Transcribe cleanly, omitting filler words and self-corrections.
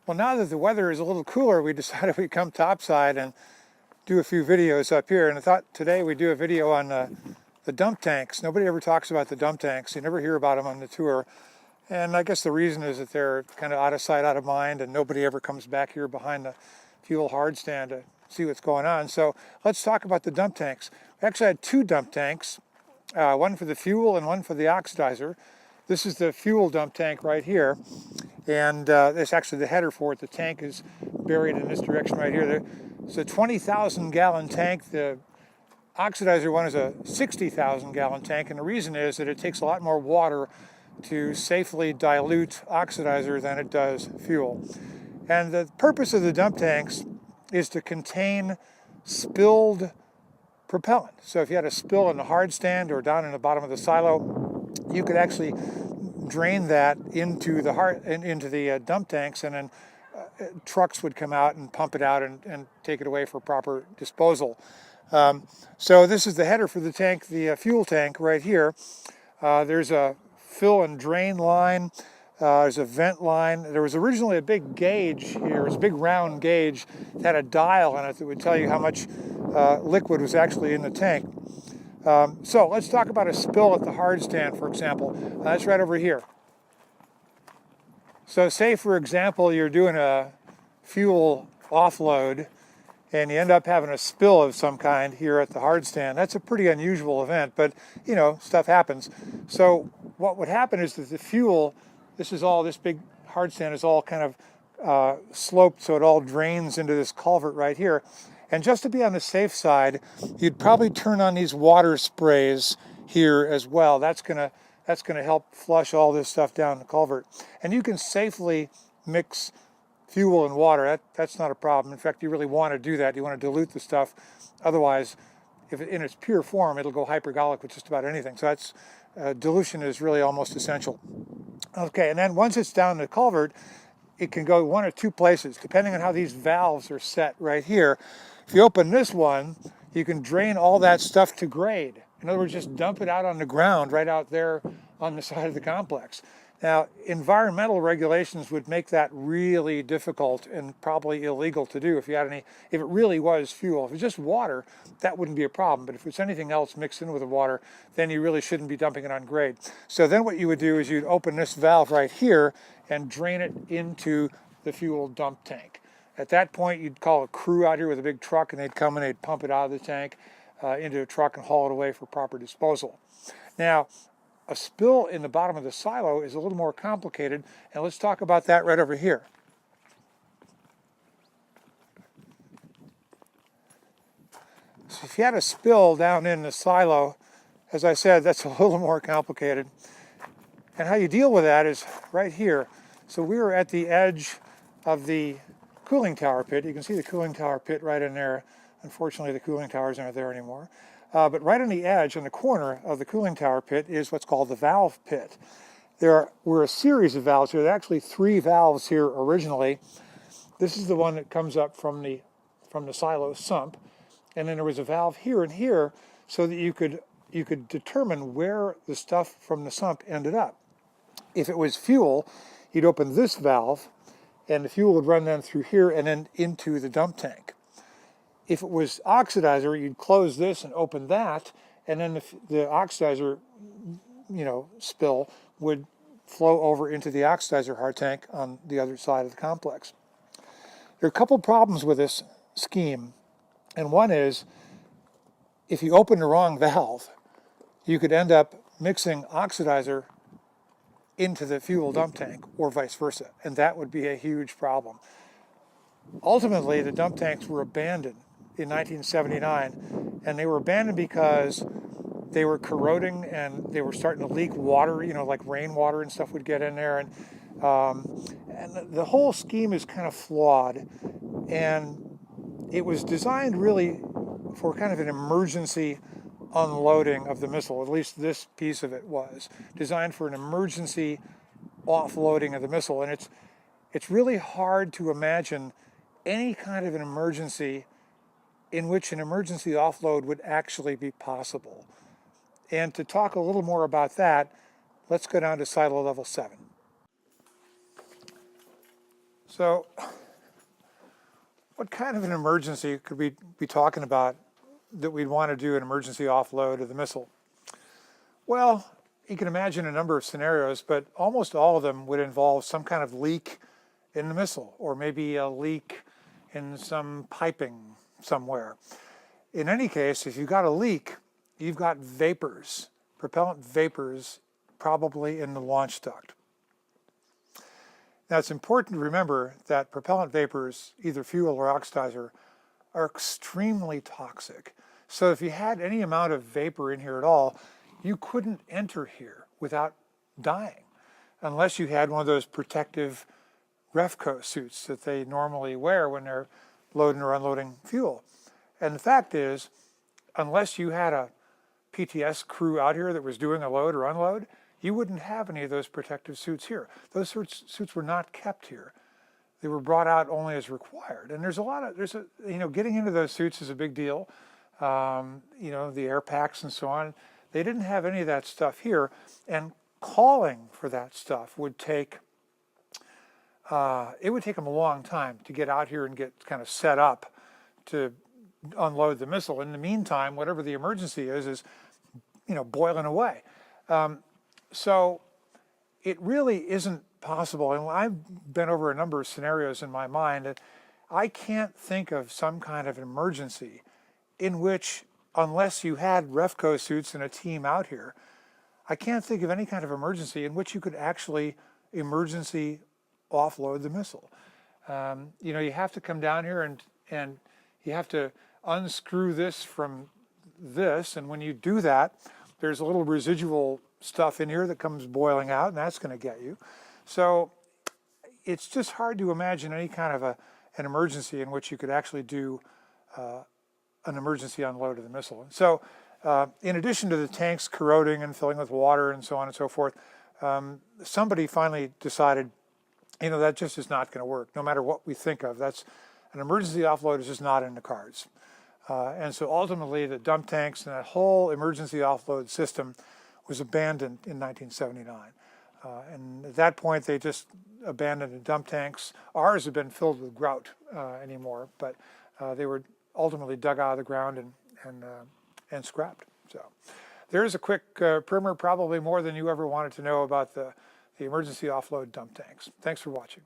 Well, now that the weather is a little cooler, we decided we'd come topside and do a few videos up here. And I thought today we'd do a video on the dump tanks. Nobody ever talks about the dump tanks. You never hear about them on the tour. And I guess the reason is that they're kind of out of sight, out of mind, and nobody ever comes back here behind the fuel hard stand to see what's going on. So let's talk about the dump tanks. We actually had two dump tanks, one for the fuel and one for the oxidizer. This is the fuel dump tank right here. And it's actually the header for it. The tank is buried in this direction right here. It's a 20,000 gallon tank. The oxidizer one is a 60,000 gallon tank. And the reason is that it takes a lot more water to safely dilute oxidizer than it does fuel. And the purpose of the dump tanks is to contain spilled propellant. So if you had a spill in the hard stand or down in the bottom of the silo, you could actually drain that into the dump tanks, and then trucks would come out and pump it out and take it away for proper disposal. So this is the header for the tank, the fuel tank right here. There's a fill and drain line. There's a vent line. There was originally a big gauge here. It was a big round gauge. It had a dial on it that would tell you how much liquid was actually in the tank. So let's talk about a spill at the hard stand, for example. That's right over here. So say, for example, you're doing a fuel offload and you end up having a spill of some kind here at the hard stand. That's a pretty unusual event, but you know, stuff happens. So what would happen is that the fuel, this big hard stand is all kind of sloped, so it all drains into this culvert right here. And just to be on the safe side, you'd probably turn on these water sprays here as well. That's gonna help flush all this stuff down the culvert. And you can safely mix fuel and water. That's not a problem. In fact, you really want to do that. You want to dilute the stuff. Otherwise, if it, in its pure form, it'll go hypergolic with just about anything. So that's dilution is really almost essential. Okay, and then once it's down the culvert, it can go one or two places, depending on how these valves are set right here. If you open this one, you can drain all that stuff to grade. In other words, just dump it out on the ground right out there on the side of the complex. Now, environmental regulations would make that really difficult and probably illegal to do if it really was fuel. If it's just water, that wouldn't be a problem. But if it's anything else mixed in with the water, then you really shouldn't be dumping it on grade. So then what you would do is you'd open this valve right here and drain it into the fuel dump tank. At that point, you'd call a crew out here with a big truck, and they'd come and they'd pump it out of the tank into a truck and haul it away for proper disposal. Now, a spill in the bottom of the silo is a little more complicated, and let's talk about that right over here. So if you had a spill down in the silo, as I said, that's a little more complicated. And how you deal with that is right here. So we were at the edge of the cooling tower pit. You can see the cooling tower pit right in there. Unfortunately, the cooling towers aren't there anymore. But right on the edge, on the corner of the cooling tower pit, is what's called the valve pit. There were a series of valves here. There are actually 3 valves here originally. This is the one that comes up from the silo sump. And then there was a valve here and here so that you could determine where the stuff from the sump ended up. If it was fuel, you'd open this valve, and the fuel would run then through here and then into the dump tank. If it was oxidizer, you'd close this and open that, and then the oxidizer, spill would flow over into the oxidizer hard tank on the other side of the complex. There are a couple problems with this scheme, and one is if you open the wrong valve, you could end up mixing oxidizer into the fuel dump tank or vice versa, and that would be a huge problem. Ultimately, the dump tanks were abandoned in 1979, and they were abandoned because they were corroding and they were starting to leak water, like rainwater and stuff would get in there, and the whole scheme is kind of flawed, and it was designed really for kind of an emergency unloading of the missile. At least this piece of it was designed for an emergency offloading of the missile, and it's really hard to imagine any kind of an emergency in which an emergency offload would actually be possible. And to talk a little more about that, let's go down to silo level 7. So what kind of an emergency could we be talking about that we'd want to do an emergency offload of the missile? Well, you can imagine a number of scenarios, but almost all of them would involve some kind of leak in the missile, or maybe a leak in some piping somewhere. In any case, if you've got a leak, you've got vapors, propellant vapors, probably in the launch duct. Now, it's important to remember that propellant vapors, either fuel or oxidizer, are extremely toxic. So if you had any amount of vapor in here at all, you couldn't enter here without dying, unless you had one of those protective refco suits that they normally wear when they're loading or unloading fuel. And the fact is, unless you had a PTS crew out here that was doing a load or unload, you wouldn't have any of those protective suits here. Those suits were not kept here. They were brought out only as required. And getting into those suits is a big deal. The air packs and so on. They didn't have any of that stuff here. And calling for that stuff would take, it would take them a long time to get out here and get kind of set up to unload the missile. In the meantime, whatever the emergency is boiling away. So it really isn't possible. And I've been over a number of scenarios in my mind that I can't think of some kind of emergency in which, unless you had refco suits and a team out here, I can't think of any kind of emergency in which you could actually emergency offload the missile. You have to come down here and you have to unscrew this from this, and when you do that, there's a little residual stuff in here that comes boiling out, and that's going to get you. So it's just hard to imagine any kind of an emergency in which you could actually do an emergency unload of the missile. So in addition to the tanks corroding and filling with water and so on and so forth, somebody finally decided, that just is not going to work. No matter what we think of, that's an emergency offload is just not in the cards. And so ultimately the dump tanks and that whole emergency offload system was abandoned in 1979. And at that point they just abandoned the dump tanks. Ours have been filled with grout anymore, but they were ultimately dug out of the ground and scrapped. So there's a quick primer, probably more than you ever wanted to know about the emergency offload dump tanks. Thanks for watching.